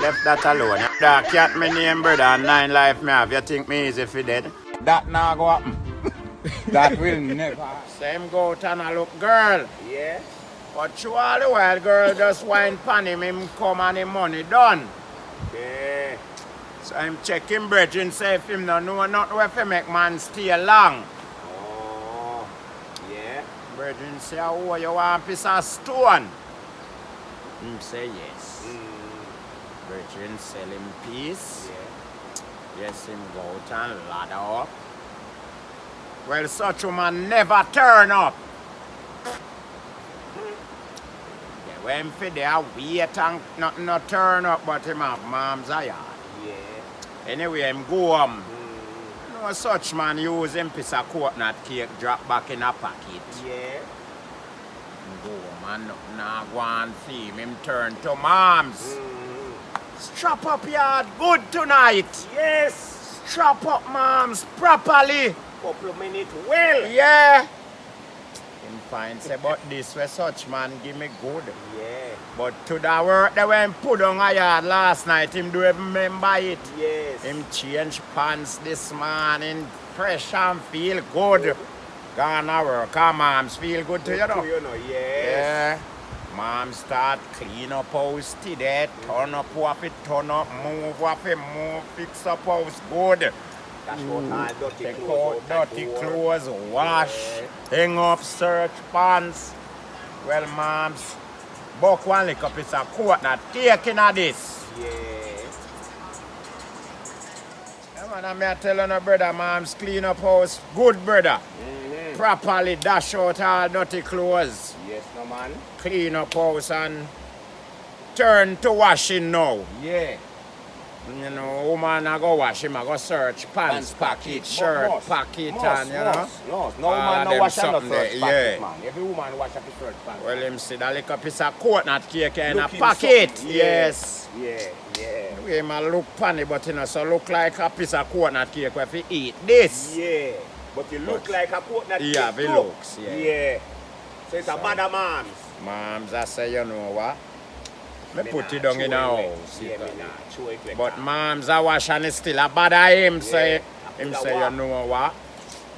left that alone. The cat me name brother and 9 life me have. You think me easy for dead? That now go happen. That will never. Same go out and a look girl. Yeah. But through all the while girl just wine pan him come and him money done. Okay. So I'm checking brethren say if him no know nothing if he make man stay long. Oh. Yeah. Brethren say, oh, you want a piece of stone? Him say yes. Brethren sell him piece. Yeah. Yes, him go out and ladder up. Well, such a man never turn up. Yeah, when for there wait and nothing no turn up, but him have mom's a yard. Yeah. Anyway, him go home. No such man use him piece of coconut cake drop back in a pocket. Yeah. Go man, nah go and see him turn to moms. Strap up yard good tonight. Yes. Strap up moms properly. Couple minutes well. Yeah. Him fine say but this way such man give me good. Yeah. But to the work that when put on a yard last night, him do even remember it. Yes. Him change pants this morning, fresh and feel good. Gonna work, and moms feel good to you know. You know, yes. Yeah. Mom start clean up house today, turn up what it turn up, move what it move, fix up house good. That's what all dirty Take clothes out dirty clothes, wash, hang up search pants. Well, moms, buck one lick up it's a coconut cake in this. Yeah. Yeah, man, I'm telling you, brother, moms clean up house, good brother. Properly dash out all dirty clothes. Yes, no man. Clean up house and turn to washing now. Yeah. You know, woman I go wash him, I go search pants pocket, shirt pocket, and you know. No all woman of no them wash and no something search there, pocket, yeah. man. Every woman wash up his search pants. Well, him see that little piece of coconut cake in a Looking pocket. something, Yes. Yeah, yeah. We might look funny, but you know, so look like a piece of coconut cake if you eat this. Yeah. But you look like a coconut cake Yeah, it too. looks, yeah. Yeah. So it's a bad mom's. Moms, I say, you know what? Me Me put nah it down in a chew it house. Yeah, me nah chew it like But that. moms I wash and it's still a bother him say, Yeah, him a say, what? you know what?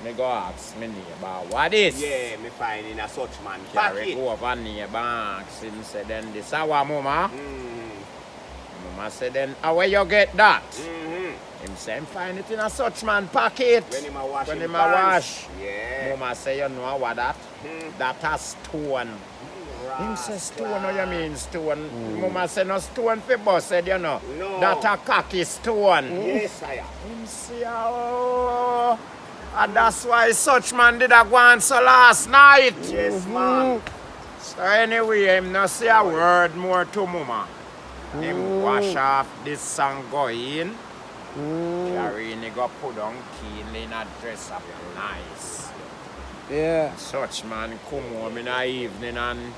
Me go ask me neighbor, what is? Yeah, me find in a such man Carry pocket. go over neighbor and ask him, say, then this our mama? Mama say, then how where you get that? Him say, him find it in a such man pocket. When him a wash When him him a pants. wash. Yeah. Mama say, you know what that? That a stone. Him say stone, how you mean stone? Mama say no stone for busted, you know. No. That a cocky stone. Yes, I am. Him say, oh. And that's why such man did a go on so last night. Yes, man. So anyway, him no say a word more to mama. Him wash off this song go in. Carry in, he go put on keen in a dress up nice. Yeah. Such man come home in the evening and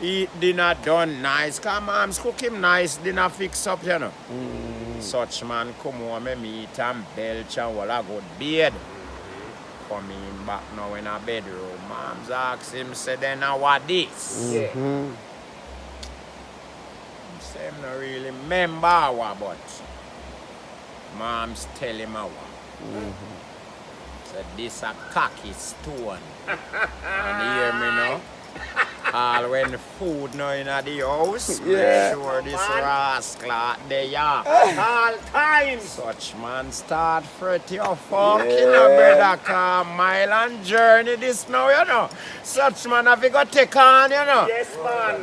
eat dinner done nice. Cause mom's cook him nice dinner fix up, you know. Such man come home and meet and belch and all a good bed. Come in back now in a bedroom. Mom's ask him, say then now what this? Yeah. Him say him not really remember what, but mom's tell him what. So this a cocky stone. And you hear me now? All when food now in the house, Yeah. make sure this rascal there. All time. Such man start fret your fucking brother, cause mile and journey this now, you know. Such man have to go take on, you know. Yes, man.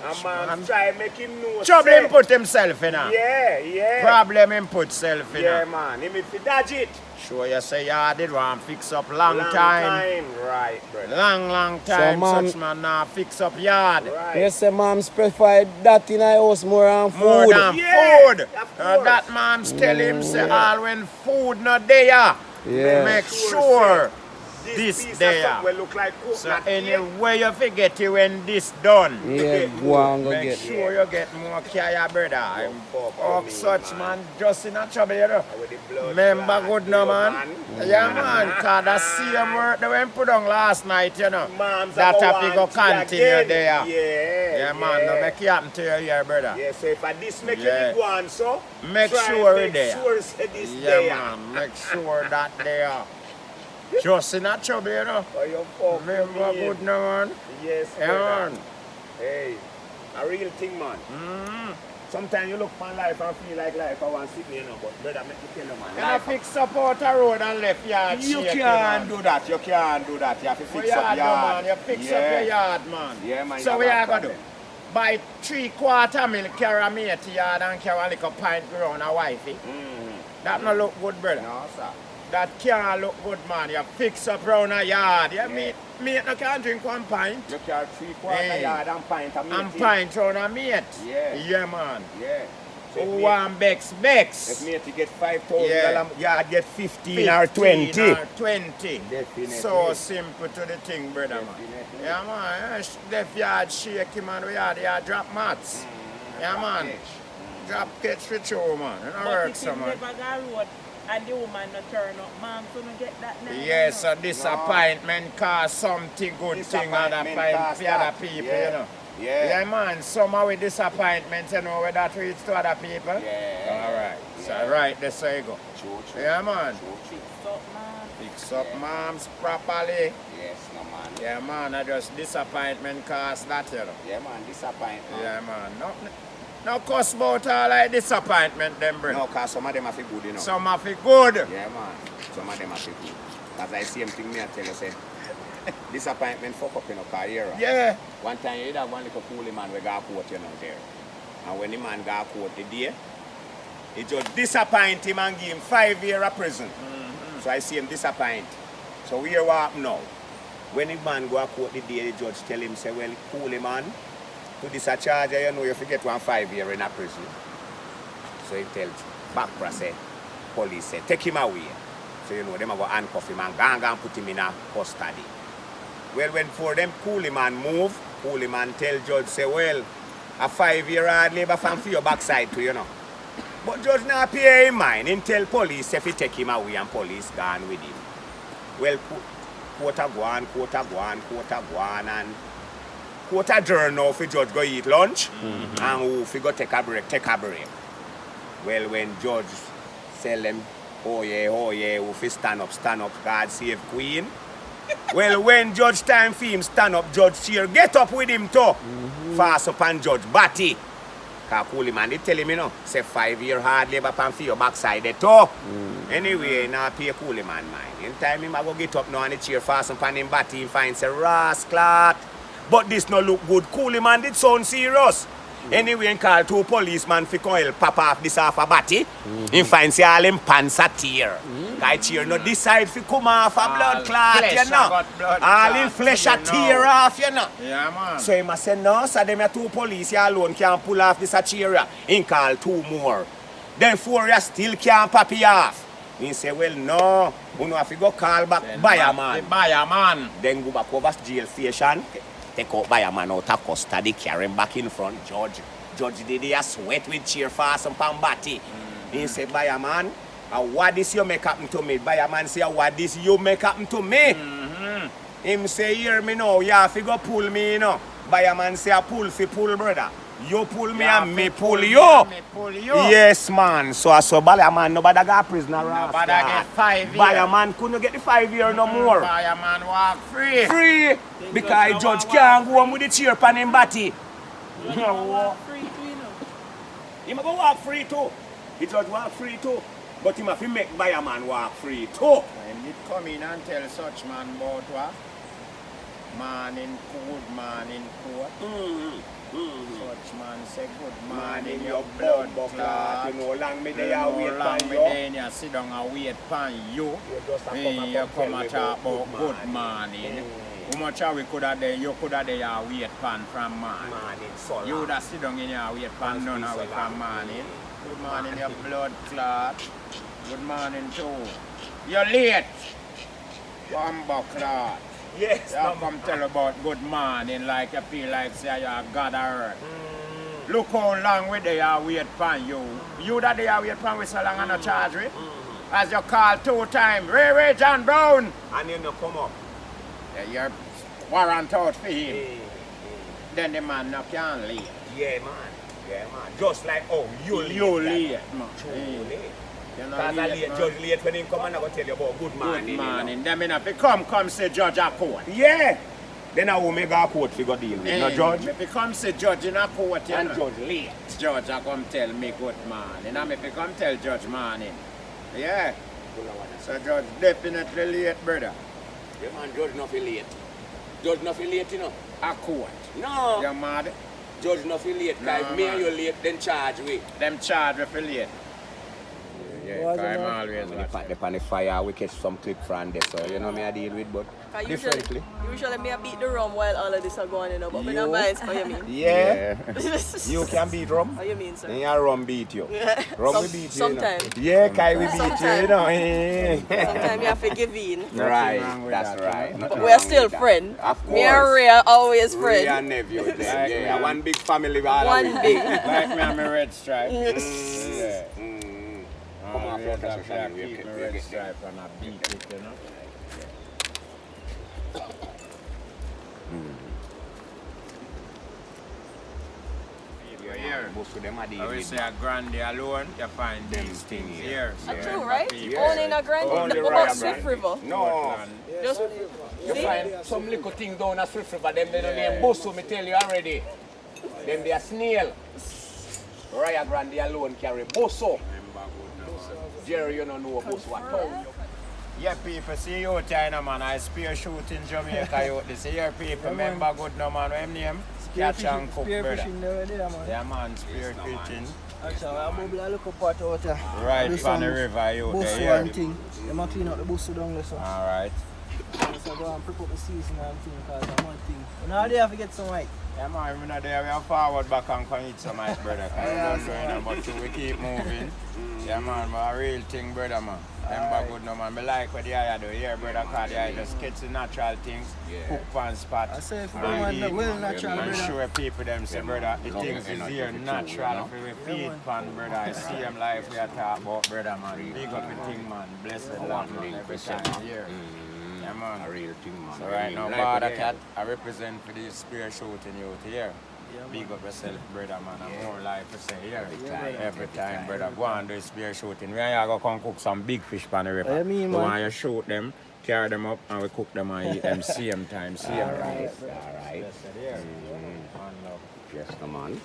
A man try make him know. Trouble say- him put himself in. Yeah, yeah. Problem him put self in. Yeah, man. Him if he dodge it. Sure you say you did one fix up long time. Right, brother. Long time. mom- Such man now fix up yard. Right. Yes, the moms prefer that in our house more than food. More than Yeah, food. of course. That mom's tell him say all when food not there. Yeah. Make Sure, sure This this piece there. of something will look like So coconut cake. anyway you forget it when this done. Yeah, go on, go Make get. sure you get more care, brother. I'm fuck fuck me, such man. man just in a trouble, you know. With the blood Remember clot, good no you man? Yeah man, cause the same work they went put on last night, you know. Moms That have have to go want tea continue again. there. Yeah. Yeah, man, no make it happen to you here, brother. Yeah, so if I this make Yeah. you go on, so Make try sure make it there. sure say this Yeah, there. man, make sure that they are. Just in that trouble, you know. Oh, you fuck Remember me. good no man. Yes, Yeah, brother. man. Hey, a real thing, man. Mm. Sometimes you look on life and feel like life I want to sit there, you know, but brother, make me tell you, man. Can I Life, fix up out a road and left yard you shaky, can't man? do that. You can't do that. You have to What fix yard up do, yard. man? You fix up your yard, man. Yeah, man. So you we have are a going to do? problem. Buy 3/4 mil carry me to yard and carry a little pint ground a wifey. That no look good, brother. No, sir. That can't look good, man. You fix up round a yard. Yeah. Yeah, mate no can drink 1 pint. You carry 3/4 Hey. yard and pint of meat. And pint round a mate. Yeah. Yeah, man. Yeah. So if Who mate- want Bex? If Bex. mate get $5,000, Yeah. yard get 15 or 20. 15 or 20. Definitely. So simple to the thing, brother, man. Definitely. Yeah, man. Left yard shaky, man. We yard drop mats. Yeah, man. Drop catch for show, man. It don't But work if so, him man. never go road and the woman no turn up, man, so no get that now. Yes, no. a disappointment cause something good thing other Disappointment time cause for other that. people, Yeah. you know. Yeah. Yeah, man. Somehow with disappointment, you know, where that reach to other people. Yeah. All right. Yeah. So, right, that's how you go. True. Yeah, man. True. So, man. Fix up moms properly. Yes, no, man. Yeah, man. I just disappointment cause that, you know. Yeah, man. Disappointment. Yeah, man. No cuss about all like disappointment, them, bro. No, because some of them are feel good, you know. Some of it good. Yeah, man. Some of them are feel good. Because I see them thing me I tell you, say, disappointment fuck up in a career. Yeah. One time you have one little coolie man we got court, you know, there. And when the man got court the day, he just disappoint him and give him 5 years of prison. So I see him disappoint. So we hear what happen now. When the man go to court the day, the judge tell him, say, well, coolie man, to this a charge, you know, you forget 5 years in a prison. So he tells Bakra, say, police say, take him away. So you know, them a go handcuff him and go put him in a custody. Well, when for them coolie man move, coolie man tell judge, say, well, a 5 year hard labor from for your backside too, you know. But judge not pay him mind. Him tell police if he take him away and police gone with him. Well, court a go on, and court adjourn now for judge go eat lunch and who fi go take a break. Well, when judge tell them, oh yeah, who fi stand up, God save Queen. Well, when judge time for him stand up, judge cheer, get up with him too. Fast up and judge Batty. Cause coolie man, they tell him, you know, say 5 year hard labor pan for your backside there too. Anyway, now pay coolie man mind. In time him I go get up now and the cheer fast up and him Batty, him find say rascal. But this no look good. Coolie man did sound serious. Anyway, he call 2 policemen fi come help pop off this off a Batty. He find say all him pants a tear. Guy cheer no decide fi come off a blood clot, flesh you a know. got blood All him clot, flesh a you know. tear off, you know. Yeah, man. So he must say, no, so them are 2 police here alone can't pull off this a cheer. He call 2 more. Then 4 you still can't pop it off. He say, well, no, you know, if you go call back buyer man. Buy a man. Then go back over to jail station, take out buyer man out of custody, carry him back in front, judge. Judge did he a sweat with cheer fast and pan batty. He say, buyer man, what this you make happen to me? Buyer man say, what this you make happen to me? Him say, hear me now, you have to go pull me, you know. Buyer man say, pull fi pull, brother. You pull me and me pull you. Me pull you. Yes, man. So I saw buyer man, nobody got prisoner. Nobody get 5 years. Buyer man couldn't get the 5 year no more. Buy a man walk free. Free because judge can't go home with the chair pan him batty. You know, walk free too, you know. He might go walk free too. He judge walk free too. But he must make buyer man walk free too. When it come in and tell such man about what? Man in good, man in court. Such man say good man in your blood clot. You know, long me You they are know, wait long for me you. there and you sit down and wait for you. You just a come and You come come tell and me talk about about good morning. How much are we could have there? You could have there and wait pan from man. Morning, so You long. would have sit down in here and wait pan none of it from morning. Good morning, your blood clot. Good morning too. You're late. Bumbo clot. Yes, You come tell about good morning like you feel like say you're God of earth. Look how long we they are wait pan you. You that they are wait pan we so long and no charge we. As you call 2 times, Ray John Brown. And you no come up. Yeah, you're warrant out for him. then the man no can late. Yeah, man. Yeah, man. Just like, oh, you late. You like late, that. man. True, Hey. late. You know, Because I late, man. judge late when him come and I go tell you about good morning. Good morning. Them enough. If come say judge a court. Yeah. Then I will make a court figure deal with. No judge. If you come say judge in a court, you And know. judge late. Judge I come tell me good morning. And if you come tell judge morning. Yeah. So judge definitely late, brother. Yeah, man, judge not feel late. Judge not feel late, you know. A court. No. You mad? Judge not feel late. No, Because if me and man. you late, then charge we. Them charge with late. Yeah, Was it I'm not? always watching. The pan the fire, we catch some clip from there. So, you know me I deal with, but Cause differently. usually me I beat the rum while all of this are going, you know, but me not bias, how you mean? Yeah. You can beat rum. How you mean, sir? And your rum beat you. Rum will beat you. Sometimes. You know. Yeah, Kai will beat you, Sometime. you know. Sometimes you have to give in. Nothing Right, wrong with that's that, right. you know. Nothing But we are wrong still with that. friends. Of Me and course. Ray are always Ray friends. and nephew then. Like Yeah, me. one big family. all One of we. big. Like me and my red stripe. Mm, Yeah. mm. Come Come on, on, red focus stripe, on I it. keep my We red get stripe and I beat it, you know. You're here. Most of them are I deal will with say a grande alone, you find them these thing things here. here. That's Yeah. true, right? People. Only in a grand. Only What Royal about Swift Grand. River? No. Portland. Just You find some little thing down at Swift River, them they don't name Bosso, me tell you already. Them they are snail. Raya Grande alone carry Bosso. Jerry, you don't know Bosso what town. Yeah, people, see you China man, I spear shoot in Jamaica out this year, people. Remember good no man, what him name? Catch and cook, Spear brother. fishing there, man. Yeah man, spear fishing. Actually, I'm going to look up out there. Right Do on the some river out Busu there. and thing. They might clean out the busu down there, so. Alright. So go and prep up the season and thing, because I'm one thing. But now they have to get some white. Yeah man, we're not there, we are forward back and can eat some ice, brother. Cause we don't know enough, but we keep moving. Yeah man, but a real thing, brother man. Remember good no man, me like what the eye do here, brother, cause the eye just catch the natural things, cook pan spot. I say if you and want eat. the well natural, And brother. show people them say, brother, the things is here natural for we feed pan, brother. I see them life we are talk about, brother man. Big up the thing man, blessed Lord man, every time here. Yeah man. A real thing, man. So right now, Like Border what they Cat, I represent for the spear shooting youth here. Big up yourself, brother, man. I'm more life to say here. Every time, brother. Go and do spear shooting. We are going to come cook some big fish on the river. I mean, So man. when you shoot them, carry them up, and we cook them and eat them same time, same time. Alright. Yes, sir. One love. Yes, come on.